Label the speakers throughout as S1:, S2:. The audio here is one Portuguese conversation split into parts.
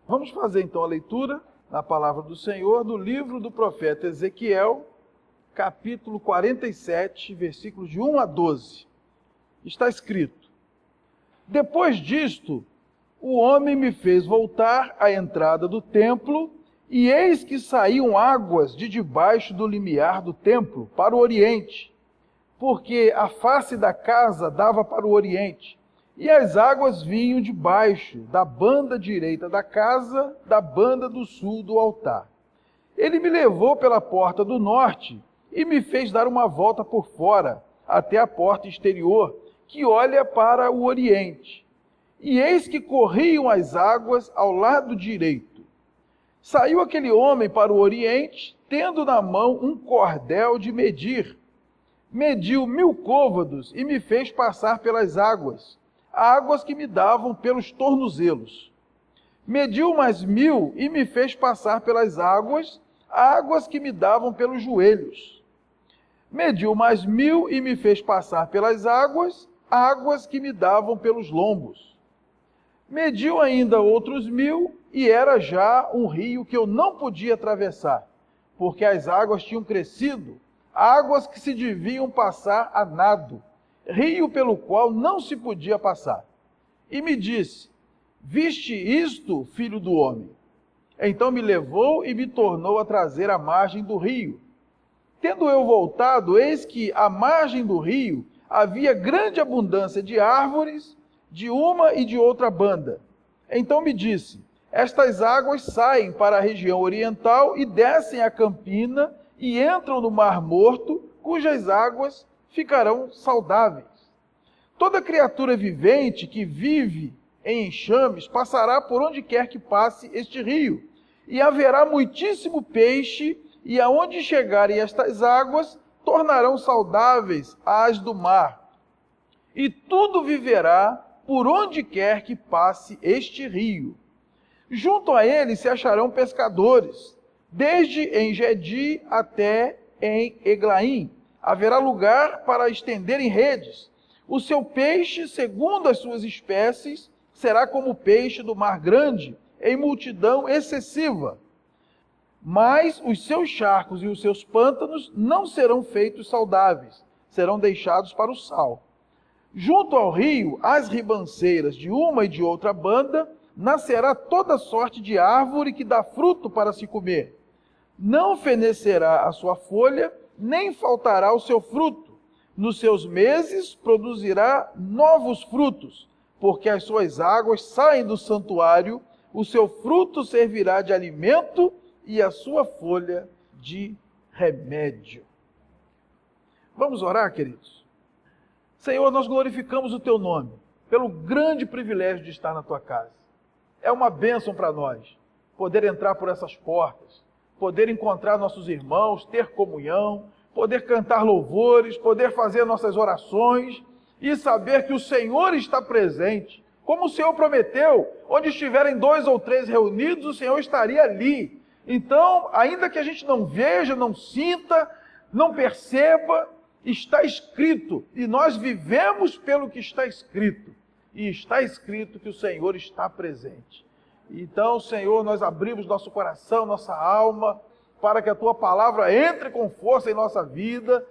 S1: Vamos fazer então a leitura na palavra do Senhor do livro do profeta Ezequiel, capítulo 47, versículos de 1 a 12. Está escrito: Depois disto, o homem me fez voltar à entrada do templo, e eis que saíam águas de debaixo do limiar do templo para o oriente, porque a face da casa dava para o oriente, e as águas vinham debaixo da banda direita da casa, da banda do sul do altar. Ele me levou pela porta do norte e me fez dar uma volta por fora, até a porta exterior, que olha para o oriente. E eis que corriam as águas ao lado direito. Saiu aquele homem para o oriente, tendo na mão um cordel de medir. Mediu 1000 côvados e me fez passar pelas águas, águas que me davam pelos tornozelos. Mediu mais 1000 e me fez passar pelas águas, águas que me davam pelos joelhos. Mediu mais 1000 e me fez passar pelas águas, águas que me davam pelos lombos. Mediu ainda outros 1000 e era já um rio que eu não podia atravessar, porque as águas tinham crescido, águas que se deviam passar a nado, rio pelo qual não se podia passar. E me disse: Viste isto, filho do homem? Então me levou e me tornou a trazer à margem do rio. Tendo eu voltado, eis que à margem do rio havia grande abundância de árvores, de uma e de outra banda. Então me disse: Estas águas saem para a região oriental e descem a campina e entram no Mar Morto, cujas águas ficarão saudáveis. Toda criatura vivente que vive em enxames passará por onde quer que passe este rio, e haverá muitíssimo peixe, e aonde chegarem estas águas, tornarão saudáveis as do mar. E tudo viverá por onde quer que passe este rio. Junto a ele se acharão pescadores, desde En-Gedi até em Eglaim. Haverá lugar para estenderem redes. O seu peixe, segundo as suas espécies, será como o peixe do mar grande, em multidão excessiva. Mas os seus charcos e os seus pântanos não serão feitos saudáveis, serão deixados para o sal. Junto ao rio, às ribanceiras de uma e de outra banda, nascerá toda sorte de árvore que dá fruto para se comer. Não fenecerá a sua folha, nem faltará o seu fruto. Nos seus meses produzirá novos frutos, porque as suas águas saem do santuário, o seu fruto servirá de alimento e a sua folha de remédio. Vamos orar, queridos? Senhor, nós glorificamos o teu nome, pelo grande privilégio de estar na tua casa. É uma bênção para nós poder entrar por essas portas, poder encontrar nossos irmãos, ter comunhão, poder cantar louvores, poder fazer nossas orações e saber que o Senhor está presente. Como o Senhor prometeu, onde estiverem 2 ou 3 reunidos, o Senhor estaria ali. Então, ainda que a gente não veja, não sinta, não perceba, está escrito, e nós vivemos pelo que está escrito. E está escrito que o Senhor está presente. Então, Senhor, nós abrimos nosso coração, nossa alma, para que a tua palavra entre com força em nossa vida,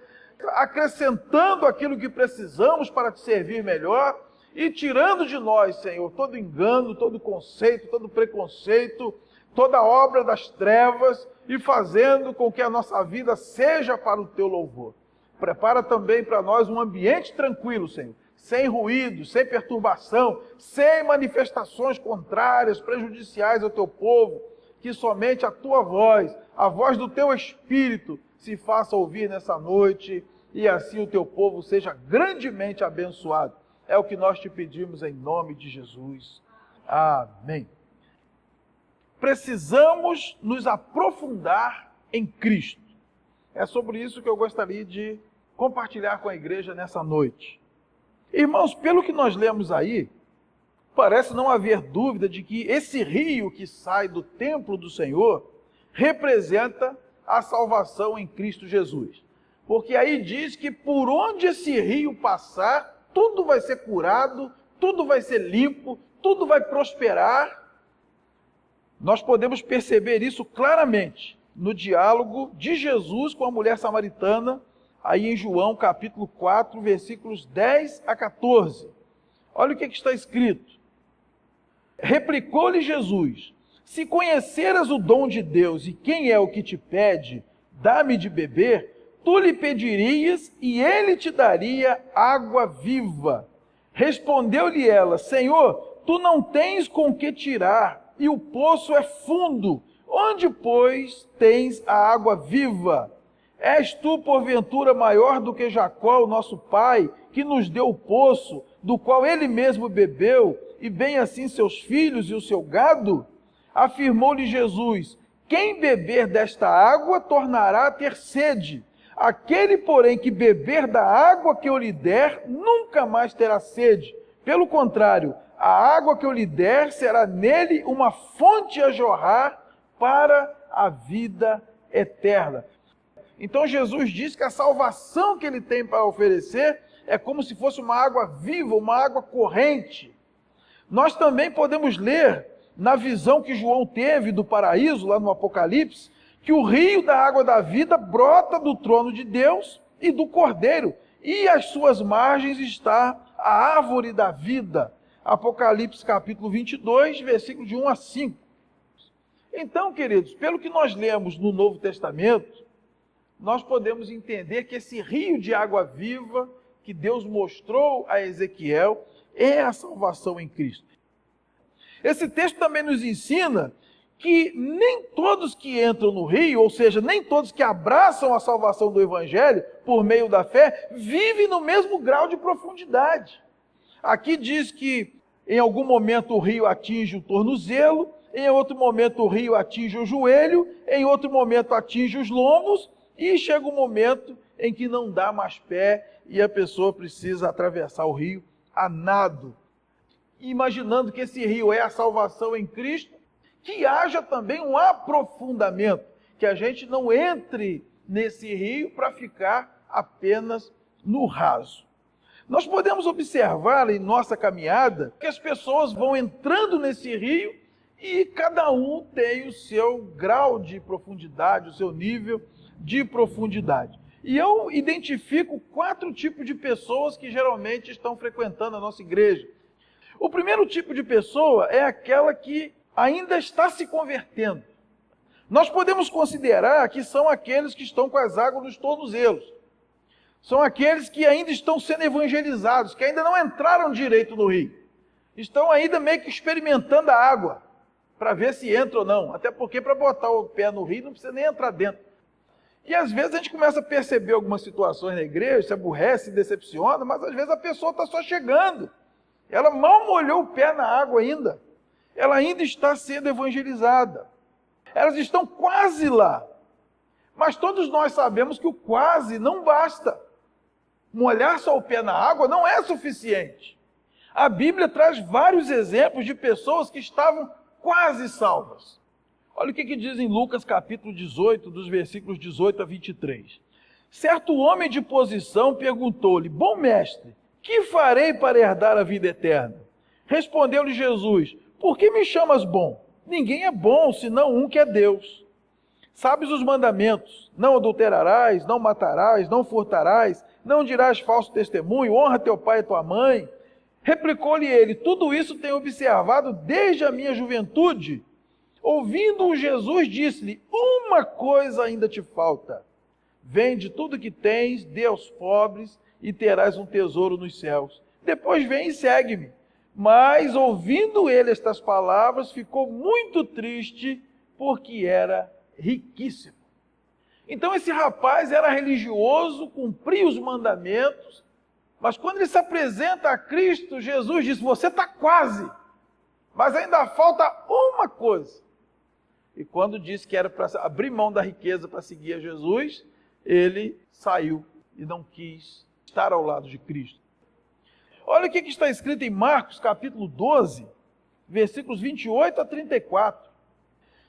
S1: acrescentando aquilo que precisamos para te servir melhor e tirando de nós, Senhor, todo engano, todo conceito, todo preconceito, toda obra das trevas e fazendo com que a nossa vida seja para o teu louvor. Prepara também para nós um ambiente tranquilo, Senhor, sem ruído, sem perturbação, sem manifestações contrárias, prejudiciais ao teu povo, que somente a tua voz, a voz do teu Espírito, se faça ouvir nessa noite e assim o teu povo seja grandemente abençoado. É o que nós te pedimos em nome de Jesus. Amém. Precisamos nos aprofundar em Cristo. É sobre isso que eu gostaria de compartilhar com a igreja nessa noite. Irmãos, pelo que nós lemos aí, parece não haver dúvida de que esse rio que sai do templo do Senhor representa a salvação em Cristo Jesus. Porque aí diz que por onde esse rio passar, tudo vai ser curado, tudo vai ser limpo, tudo vai prosperar. Nós podemos perceber isso claramente no diálogo de Jesus com a mulher samaritana, aí em João capítulo 4, versículos 10 a 14. Olha o que está escrito. Replicou-lhe Jesus: se conheceras o dom de Deus e quem é o que te pede, dá-me de beber, tu lhe pedirias e ele te daria água viva. Respondeu-lhe ela: Senhor, tu não tens com que tirar, e o poço é fundo. Onde, pois, tens a água viva? És tu, porventura, maior do que Jacó, o nosso pai, que nos deu o poço, do qual ele mesmo bebeu, e bem assim seus filhos e o seu gado? Afirmou-lhe Jesus: quem beber desta água tornará a ter sede. Aquele, porém, que beber da água que eu lhe der, nunca mais terá sede. Pelo contrário, a água que eu lhe der será nele uma fonte a jorrar para a vida eterna. Então Jesus diz que a salvação que ele tem para oferecer é como se fosse uma água viva, uma água corrente. Nós também podemos ler, na visão que João teve do paraíso, lá no Apocalipse, que o rio da água da vida brota do trono de Deus e do Cordeiro, e às suas margens está a árvore da vida. Apocalipse capítulo 22, versículos de 1 a 5. Então, queridos, pelo que nós lemos no Novo Testamento, nós podemos entender que esse rio de água viva que Deus mostrou a Ezequiel é a salvação em Cristo. Esse texto também nos ensina que nem todos que entram no rio, ou seja, nem todos que abraçam a salvação do Evangelho por meio da fé, vivem no mesmo grau de profundidade. Aqui diz que em algum momento o rio atinge o tornozelo, em outro momento o rio atinge o joelho, em outro momento atinge os lombos, e chega um momento em que não dá mais pé e a pessoa precisa atravessar o rio a nado. Imaginando que esse rio é a salvação em Cristo, que haja também um aprofundamento, que a gente não entre nesse rio para ficar apenas no raso. Nós podemos observar em nossa caminhada que as pessoas vão entrando nesse rio e cada um tem o seu grau de profundidade, o seu nível de profundidade. E eu identifico 4 tipos de pessoas que geralmente estão frequentando a nossa igreja. O primeiro tipo de pessoa é aquela que ainda está se convertendo. Nós podemos considerar que são aqueles que estão com as águas nos tornozelos. São aqueles que ainda estão sendo evangelizados, que ainda não entraram direito no rio. Estão ainda meio que experimentando a água, para ver se entra ou não. Até porque para botar o pé no rio não precisa nem entrar dentro. E às vezes a gente começa a perceber algumas situações na igreja, se aborrece, se decepciona, mas às vezes a pessoa está só chegando. Ela mal molhou o pé na água ainda. Ela ainda está sendo evangelizada. Elas estão quase lá. Mas todos nós sabemos que o quase não basta. Molhar só o pé na água não é suficiente. A Bíblia traz vários exemplos de pessoas que estavam quase salvas. Olha o que diz em Lucas capítulo 18, dos versículos 18 a 23. Certo homem de posição perguntou-lhe: bom mestre, que farei para herdar a vida eterna? Respondeu-lhe Jesus: por que me chamas bom? Ninguém é bom, senão um que é Deus. Sabes os mandamentos: não adulterarás, não matarás, não furtarás, não dirás falso testemunho, honra teu pai e tua mãe. Replicou-lhe ele: tudo isso tenho observado desde a minha juventude. Ouvindo-o, Jesus disse-lhe: uma coisa ainda te falta. Vende tudo que tens, dê aos pobres, e terás um tesouro nos céus. Depois vem e segue-me. Mas, ouvindo ele estas palavras, ficou muito triste, porque era riquíssimo. Então esse rapaz era religioso, cumpria os mandamentos, mas quando ele se apresenta a Cristo, Jesus diz: você está quase, mas ainda falta uma coisa. E quando disse que era para abrir mão da riqueza para seguir a Jesus, ele saiu e não quis estar ao lado de Cristo. Olha o que está escrito em Marcos capítulo 12, versículos 28 a 34.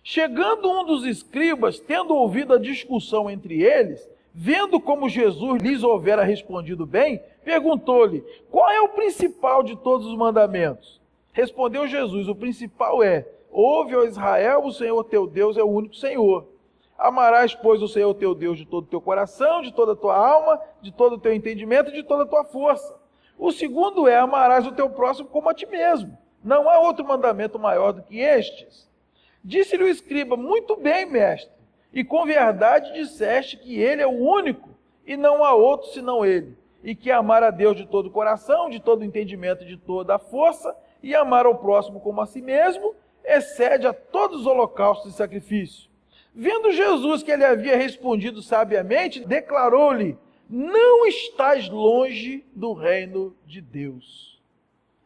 S1: Chegando um dos escribas, tendo ouvido a discussão entre eles, vendo como Jesus lhes houvera respondido bem, perguntou-lhe: qual é o principal de todos os mandamentos? Respondeu Jesus: o principal é: ouve, ó Israel, o Senhor teu Deus é o único Senhor. Amarás, pois, o Senhor teu Deus de todo o teu coração, de toda a tua alma, de todo o teu entendimento e de toda a tua força. O segundo é, amarás o teu próximo como a ti mesmo. Não há outro mandamento maior do que estes. Disse-lhe o escriba, muito bem, mestre, e com verdade disseste que ele é o único, e não há outro senão ele, e que amar a Deus de todo o coração, de todo o entendimento e de toda a força, e amar ao próximo como a si mesmo, excede a todos os holocaustos e sacrifícios. Vendo Jesus que ele havia respondido sabiamente, declarou-lhe, não estás longe do reino de Deus.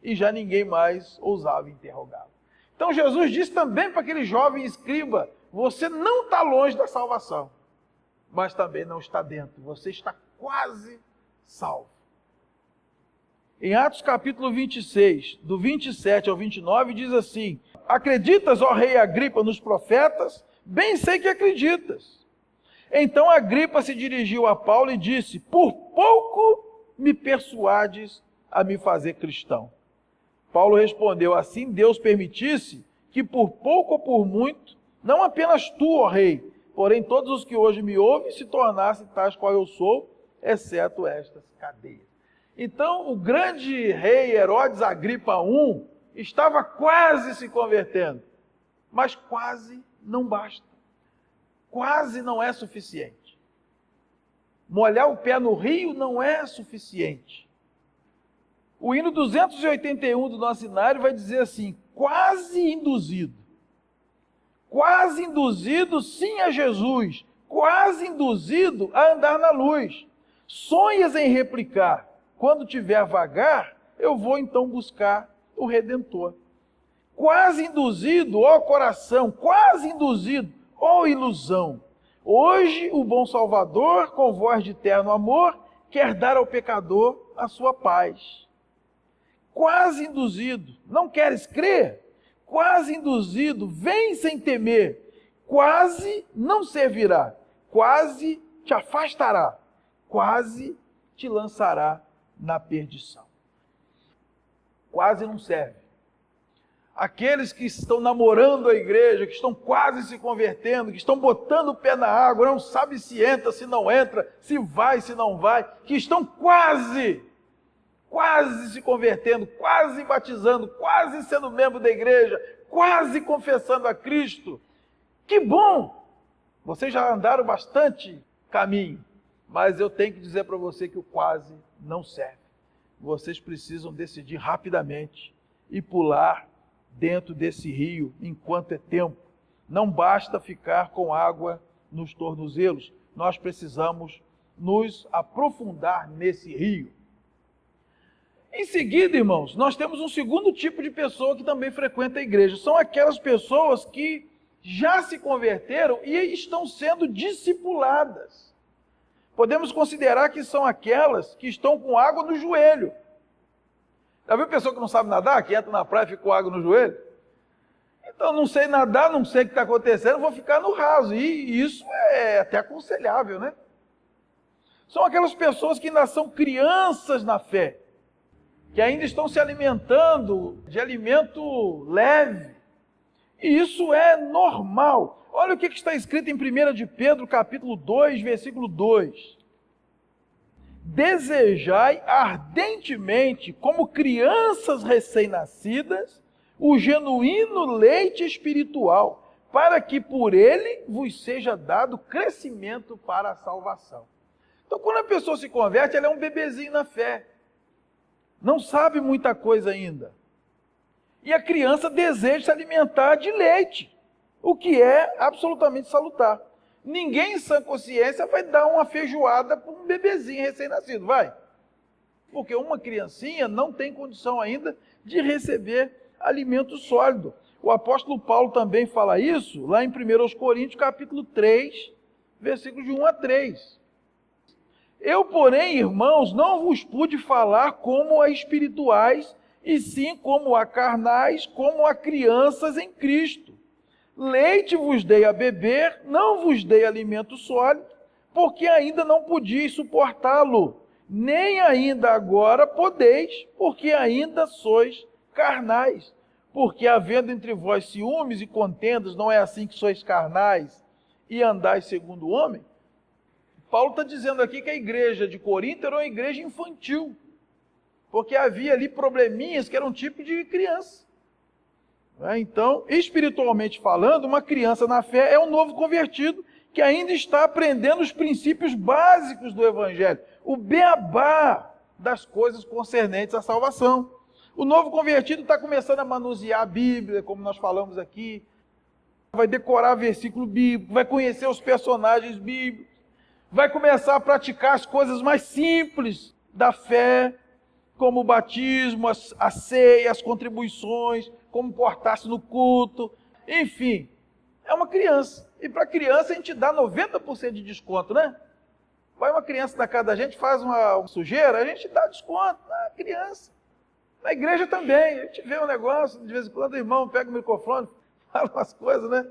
S1: E já ninguém mais ousava interrogá-lo. Então Jesus disse também para aquele jovem escriba, você não está longe da salvação, mas também não está dentro, você está quase salvo. Em Atos capítulo 26, do 27 ao 29, diz assim, acreditas, ó rei Agripa, nos profetas? Bem sei que acreditas. Então Agripa se dirigiu a Paulo e disse, por pouco me persuades a me fazer cristão. Paulo respondeu, assim Deus permitisse que por pouco ou por muito, não apenas tu, ó rei, porém todos os que hoje me ouvem se tornassem tais qual eu sou, exceto estas cadeias. Então o grande rei Herodes Agripa I estava quase se convertendo, mas quase não basta. Quase não é suficiente. Molhar o pé no rio não é suficiente. O hino 281 do nosso hinário vai dizer assim, quase induzido sim a Jesus, quase induzido a andar na luz. Sonhas em replicar, quando tiver vagar, eu vou então buscar o Redentor. Quase induzido, ó coração, quase induzido, ó ilusão. Hoje o bom Salvador, com voz de terno amor, quer dar ao pecador a sua paz. Quase induzido, não queres crer? Quase induzido, vem sem temer. Quase não servirá, quase te afastará, quase te lançará na perdição. Quase não serve. Aqueles que estão namorando a igreja, que estão quase se convertendo, que estão botando o pé na água, não sabe se entra, se não entra, se vai, se não vai, que estão quase se convertendo, quase batizando, quase sendo membro da igreja, quase confessando a Cristo. Que bom! Vocês já andaram bastante caminho, mas eu tenho que dizer para você que o quase não serve. Vocês precisam decidir rapidamente e pular dentro desse rio enquanto é tempo. Não basta ficar com água nos tornozelos, nós precisamos nos aprofundar nesse rio. Em seguida, irmãos, nós temos um segundo tipo de pessoa que também frequenta a igreja. São aquelas pessoas que já se converteram e estão sendo discipuladas. Podemos considerar que são aquelas que estão com água no joelho. Já viu pessoa que não sabe nadar, que entra na praia e fica com água no joelho? Então, não sei nadar, não sei o que está acontecendo, vou ficar no raso. E isso é até aconselhável, né? São aquelas pessoas que ainda são crianças na fé, que ainda estão se alimentando de alimento leve. E isso é normal. Olha o que está escrito em 1 de Pedro, capítulo 2, versículo 2. Desejai ardentemente, como crianças recém-nascidas, o genuíno leite espiritual, para que por ele vos seja dado crescimento para a salvação. Então, quando a pessoa se converte, ela é um bebezinho na fé. Não sabe muita coisa ainda. E a criança deseja se alimentar de leite, o que é absolutamente salutar. Ninguém em sã consciência vai dar uma feijoada para um bebezinho recém-nascido, vai? Porque uma criancinha não tem condição ainda de receber alimento sólido. O apóstolo Paulo também fala isso lá em 1 Coríntios, capítulo 3, versículos de 1 a 3. Eu, porém, irmãos, não vos pude falar como a espirituais, e sim como a carnais, como a crianças em Cristo. Leite vos dei a beber, não vos dei alimento sólido, porque ainda não podíeis suportá-lo, nem ainda agora podeis, porque ainda sois carnais. Porque havendo entre vós ciúmes e contendas, não é assim que sois carnais e andais segundo o homem? Paulo está dizendo aqui que a igreja de Corinto era uma igreja infantil, porque havia ali probleminhas que eram tipo de criança. Então, espiritualmente falando, uma criança na fé é um novo convertido que ainda está aprendendo os princípios básicos do Evangelho, o beabá das coisas concernentes à salvação. O novo convertido está começando a manusear a Bíblia, como nós falamos aqui, vai decorar versículo bíblico, vai conhecer os personagens bíblicos, vai começar a praticar as coisas mais simples da fé, como o batismo, a ceia, as contribuições, como portar-se no culto, enfim, é uma criança. E para criança a gente dá 90% de desconto, né? Vai uma criança na casa da gente, faz uma sujeira, a gente dá desconto na criança. Na igreja também, a gente vê um negócio, de vez em quando o irmão pega o microfone, fala umas coisas, né?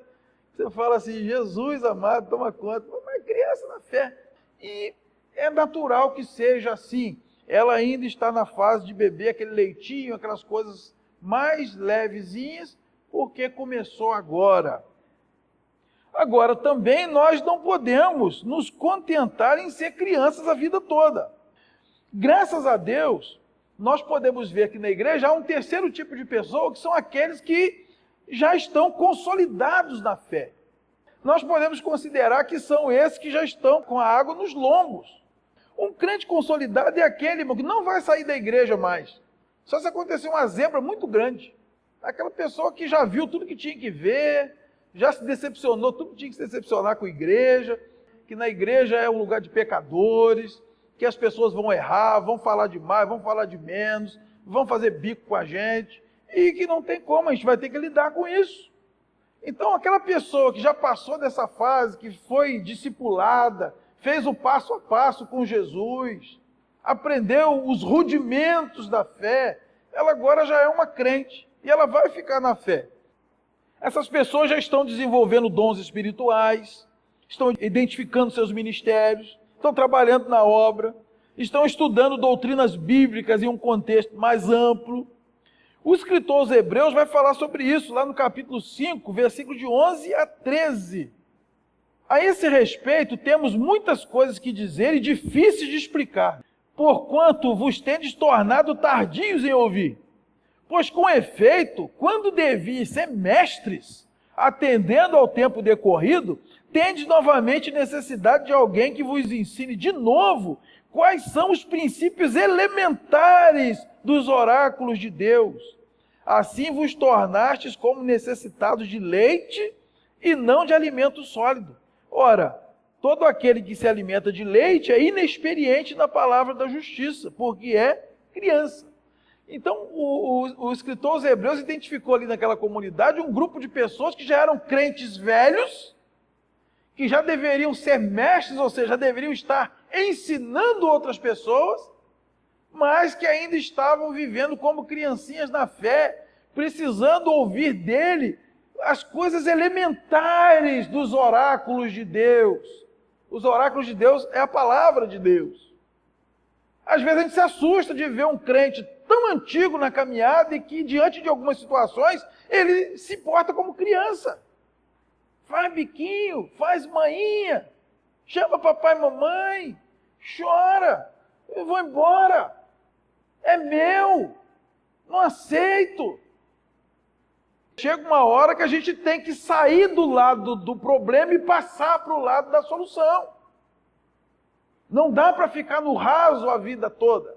S1: Você fala assim, Jesus amado, toma conta. Mas é criança na fé. E é natural que seja assim. Ela ainda está na fase de beber aquele leitinho, aquelas coisas mais levezinhas, porque começou agora. Agora, também nós não podemos nos contentar em ser crianças a vida toda. Graças a Deus, nós podemos ver que na igreja há um terceiro tipo de pessoa, que são aqueles que já estão consolidados na fé. Nós podemos considerar que são esses que já estão com a água nos lombos. Um crente consolidado é aquele, irmão, que não vai sair da igreja mais. Só se acontecer uma zebra muito grande. Aquela pessoa que já viu tudo que tinha que ver, já se decepcionou, tudo que tinha que se decepcionar com a igreja, que na igreja é um lugar de pecadores, que as pessoas vão errar, vão falar demais, vão falar de menos, vão fazer bico com a gente, e que não tem como, a gente vai ter que lidar com isso. Então, aquela pessoa que já passou dessa fase, que foi discipulada, fez o passo a passo com Jesus, aprendeu os rudimentos da fé, ela agora já é uma crente, e ela vai ficar na fé. Essas pessoas já estão desenvolvendo dons espirituais, estão identificando seus ministérios, estão trabalhando na obra, estão estudando doutrinas bíblicas em um contexto mais amplo. O escritor aos Hebreus vai falar sobre isso lá no capítulo 5, versículo de 11 a 13. A esse respeito, temos muitas coisas que dizer e difíceis de explicar, porquanto vos tendes tornado tardios em ouvir. Pois com efeito, quando deviam ser mestres, atendendo ao tempo decorrido, tendes novamente necessidade de alguém que vos ensine de novo quais são os princípios elementares dos oráculos de Deus. Assim vos tornastes como necessitados de leite e não de alimento sólido. Ora, todo aquele que se alimenta de leite é inexperiente na palavra da justiça, porque é criança. Então, o escritor aos Hebreus identificou ali naquela comunidade um grupo de pessoas que já eram crentes velhos, que já deveriam ser mestres, ou seja, já deveriam estar ensinando outras pessoas, mas que ainda estavam vivendo como criancinhas na fé, precisando ouvir dele as coisas elementares dos oráculos de Deus. Os oráculos de Deus é a palavra de Deus. Às vezes a gente se assusta de ver um crente tão antigo na caminhada e que, diante de algumas situações, ele se porta como criança. Faz biquinho, faz mainha, chama papai e mamãe, chora, eu vou embora, é meu, não aceito. Chega uma hora que a gente tem que sair do lado do problema e passar para o lado da solução. Não dá para ficar no raso a vida toda.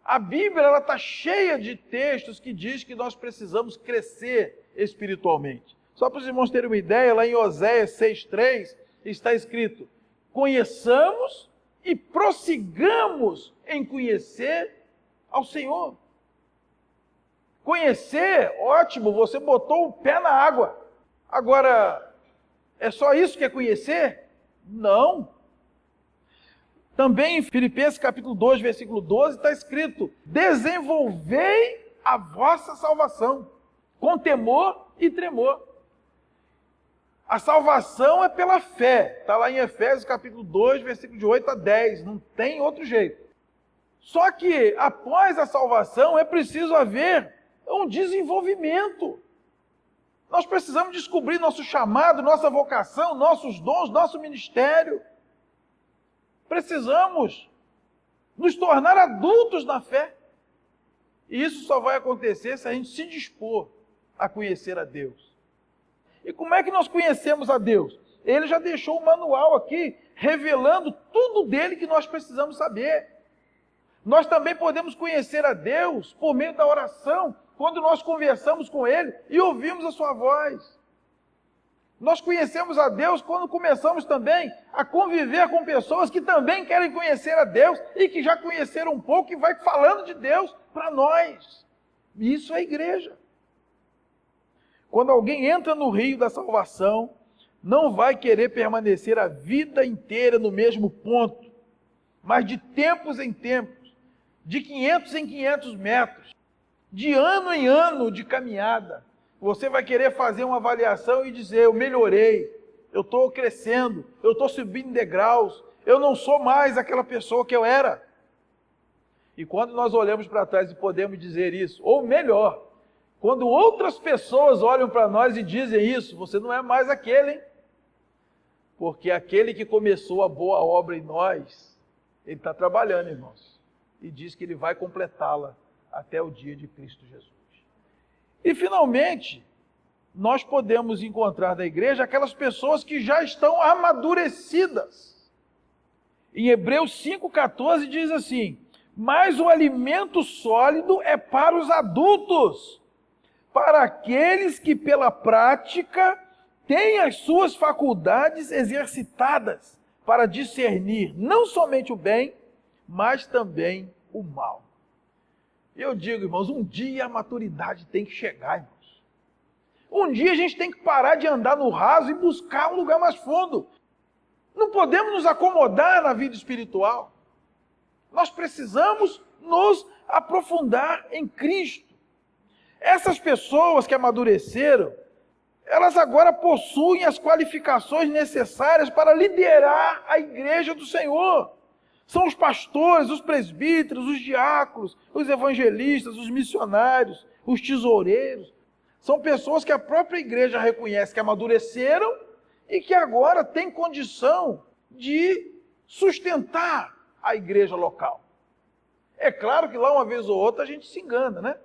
S1: A Bíblia está cheia de textos que diz que nós precisamos crescer espiritualmente. Só para os irmãos terem uma ideia, lá em Oséias 6,3 está escrito: conheçamos e prossigamos em conhecer ao Senhor. Conhecer, ótimo, você botou o pé na água. Agora, é só isso que é conhecer? Não. Também em Filipenses capítulo 2, versículo 12, está escrito: desenvolvei a vossa salvação com temor e tremor. A salvação é pela fé. Está lá em Efésios capítulo 2, versículo de 8 a 10. Não tem outro jeito. Só que após a salvação é preciso haver é um desenvolvimento. Nós precisamos descobrir nosso chamado, nossa vocação, nossos dons, nosso ministério. Precisamos nos tornar adultos na fé. E isso só vai acontecer se a gente se dispor a conhecer a Deus. E como é que nós conhecemos a Deus? Ele já deixou o manual aqui, revelando tudo dele que nós precisamos saber. Nós também podemos conhecer a Deus por meio da oração, quando nós conversamos com Ele e ouvimos a sua voz. Nós conhecemos a Deus quando começamos também a conviver com pessoas que também querem conhecer a Deus e que já conheceram um pouco e vai falando de Deus para nós. Isso é igreja. Quando alguém entra no rio da salvação, não vai querer permanecer a vida inteira no mesmo ponto, mas de tempos em tempos, de 500 em 500 metros, de ano em ano de caminhada, você vai querer fazer uma avaliação e dizer, eu melhorei, eu estou crescendo, eu estou subindo degraus, eu não sou mais aquela pessoa que eu era. E quando nós olhamos para trás e podemos dizer isso, ou melhor, quando outras pessoas olham para nós e dizem isso, você não é mais aquele, hein? Porque aquele que começou a boa obra em nós, ele está trabalhando, irmãos, e diz que ele vai completá-la até o dia de Cristo Jesus. E finalmente, nós podemos encontrar na igreja aquelas pessoas que já estão amadurecidas. Em Hebreus 5,14 diz assim, mas o alimento sólido é para os adultos, para aqueles que pela prática têm as suas faculdades exercitadas para discernir não somente o bem, mas também o mal. Eu digo, irmãos, um dia a maturidade tem que chegar, irmãos. Um dia a gente tem que parar de andar no raso e buscar um lugar mais fundo. Não podemos nos acomodar na vida espiritual. Nós precisamos nos aprofundar em Cristo. Essas pessoas que amadureceram, elas agora possuem as qualificações necessárias para liderar a igreja do Senhor. São os pastores, os presbíteros, os diáconos, os evangelistas, os missionários, os tesoureiros. São pessoas que a própria igreja reconhece que amadureceram e que agora têm condição de sustentar a igreja local. É claro que lá uma vez ou outra a gente se engana, né?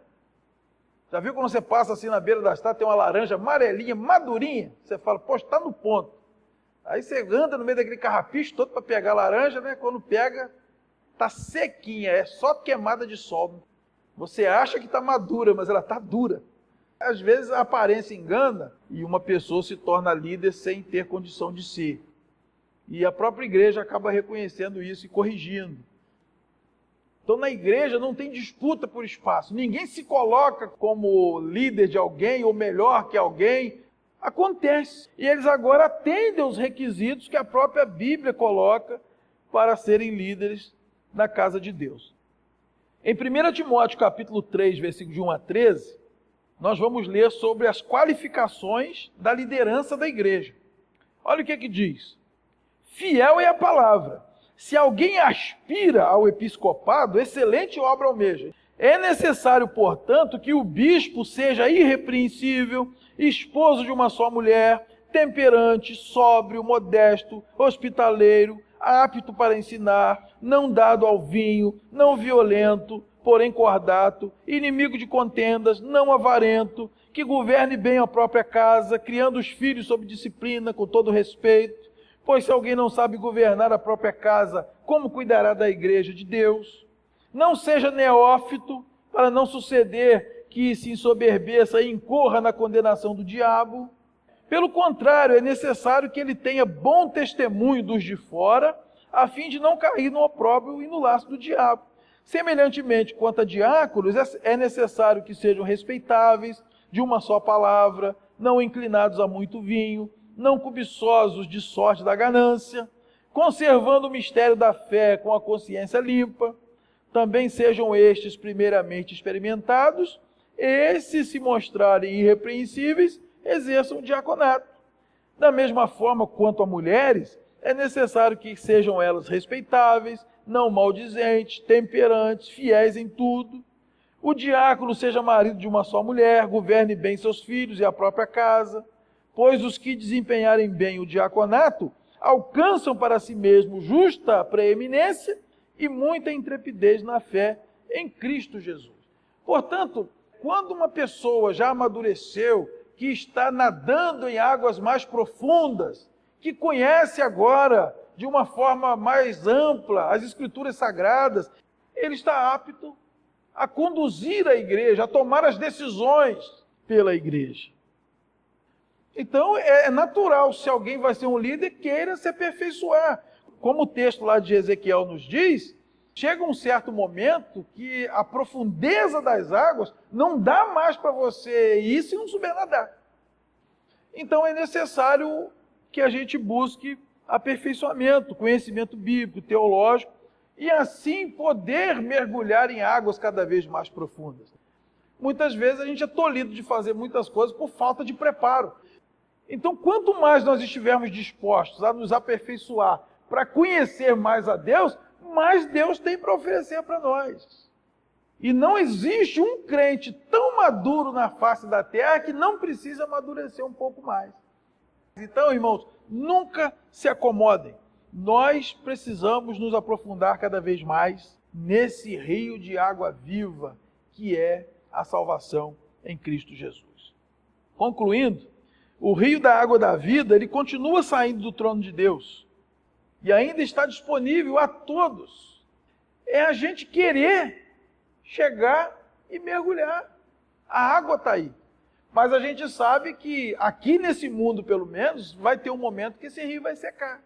S1: Já viu quando você passa assim na beira da estrada, tem uma laranja amarelinha, madurinha? Você fala, poxa, está no ponto. Aí você anda no meio daquele carrapicho todo para pegar a laranja, né? Quando pega, está sequinha, é só queimada de sol. Você acha que está madura, mas ela está dura. Às vezes a aparência engana e uma pessoa se torna líder sem ter condição de ser. E a própria igreja acaba reconhecendo isso e corrigindo. Então na igreja não tem disputa por espaço. Ninguém se coloca como líder de alguém ou melhor que alguém. Acontece. E eles agora atendem aos requisitos que a própria Bíblia coloca para serem líderes na casa de Deus. Em 1 Timóteo capítulo 3, versículo de 1 a 13, nós vamos ler sobre as qualificações da liderança da igreja. Olha o que diz. Fiel é a palavra. Se alguém aspira ao episcopado, excelente obra almeja. É necessário, portanto, que o bispo seja irrepreensível, esposo de uma só mulher, temperante, sóbrio, modesto, hospitaleiro, apto para ensinar, não dado ao vinho, não violento, porém cordato, inimigo de contendas, não avarento, que governe bem a própria casa, criando os filhos sob disciplina, com todo respeito. Pois se alguém não sabe governar a própria casa, como cuidará da igreja de Deus? Não seja neófito, para não suceder que se ensoberbeça e incorra na condenação do diabo. Pelo contrário, é necessário que ele tenha bom testemunho dos de fora, a fim de não cair no opróbrio e no laço do diabo. Semelhantemente, quanto a diáconos, é necessário que sejam respeitáveis, de uma só palavra, não inclinados a muito vinho, não cobiçosos de sorte da ganância, conservando o mistério da fé com a consciência limpa. Também sejam estes primeiramente experimentados, e se mostrarem irrepreensíveis, exerçam o diaconato. Da mesma forma, quanto a mulheres, é necessário que sejam elas respeitáveis, não maldizentes, temperantes, fiéis em tudo. O diácono seja marido de uma só mulher, governe bem seus filhos e a própria casa, pois os que desempenharem bem o diaconato alcançam para si mesmo justa preeminência e muita intrepidez na fé em Cristo Jesus. Portanto, quando uma pessoa já amadureceu, que está nadando em águas mais profundas, que conhece agora de uma forma mais ampla as Escrituras Sagradas, ele está apto a conduzir a igreja, a tomar as decisões pela igreja. Então é natural, se alguém vai ser um líder, queira se aperfeiçoar. Como o texto lá de Ezequiel nos diz, chega um certo momento que a profundeza das águas não dá mais para você ir se não souber nadar. Então é necessário que a gente busque aperfeiçoamento, conhecimento bíblico, teológico, e assim poder mergulhar em águas cada vez mais profundas. Muitas vezes a gente é tolhido de fazer muitas coisas por falta de preparo. Então, quanto mais nós estivermos dispostos a nos aperfeiçoar para conhecer mais a Deus, mais Deus tem para oferecer para nós. E não existe um crente tão maduro na face da terra que não precisa amadurecer um pouco mais. Então, irmãos, nunca se acomodem. Nós precisamos nos aprofundar cada vez mais nesse rio de água viva que é a salvação em Cristo Jesus. Concluindo, o rio da água da vida, ele continua saindo do trono de Deus e ainda está disponível a todos. É a gente querer chegar e mergulhar. A água está aí. Mas a gente sabe que aqui nesse mundo, pelo menos, vai ter um momento que esse rio vai secar.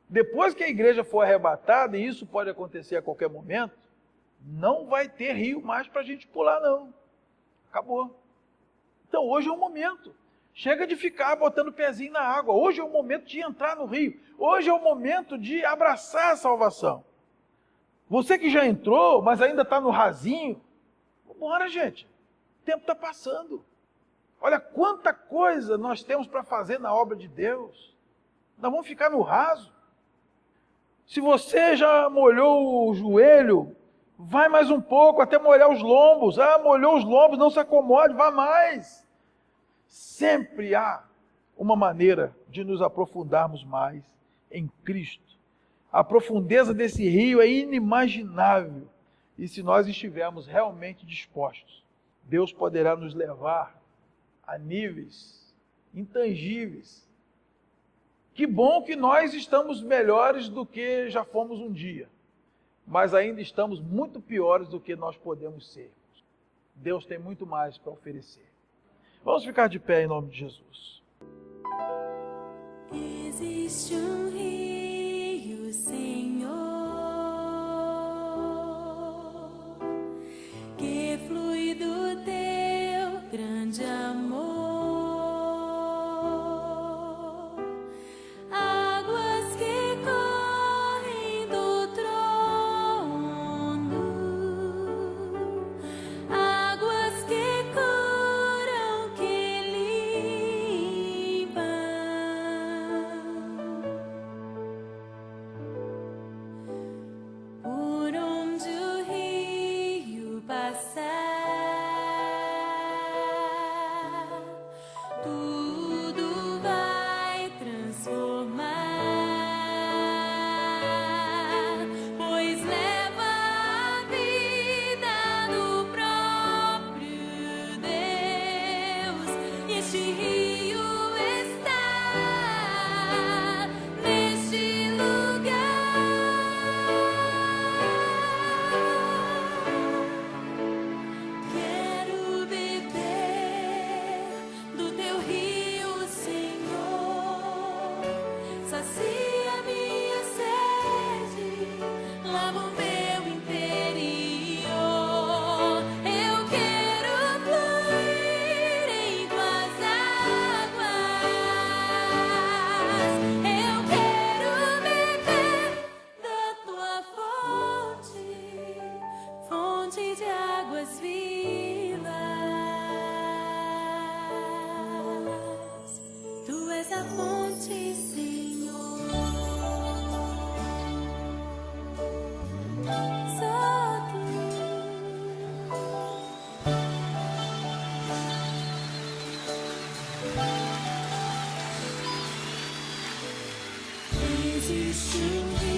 S1: Depois que a igreja for arrebatada, e isso pode acontecer a qualquer momento, não vai ter rio mais para a gente pular, não. Acabou. Então hoje é o momento. Chega de ficar botando o pezinho na água. Hoje é o momento de entrar no rio. Hoje é o momento de abraçar a salvação. Você que já entrou, mas ainda está no rasinho, bora, gente. O tempo está passando. Olha quanta coisa nós temos para fazer na obra de Deus. Nós vamos ficar no raso. Se você já molhou o joelho, vai mais um pouco até molhar os lombos. Ah, molhou os lombos, não se acomode, vá mais. Sempre há uma maneira de nos aprofundarmos mais em Cristo. A profundeza desse rio é inimaginável. E se nós estivermos realmente dispostos, Deus poderá nos levar a níveis intangíveis. Que bom que nós estamos melhores do que já fomos um dia, mas ainda estamos muito piores do que nós podemos ser. Deus tem muito mais para oferecer. Vamos ficar de pé em nome de Jesus.
S2: Existe um rio, Senhor, que flui do teu grande amor. Águas que correm do trono, águas que curam, que limpam. existe um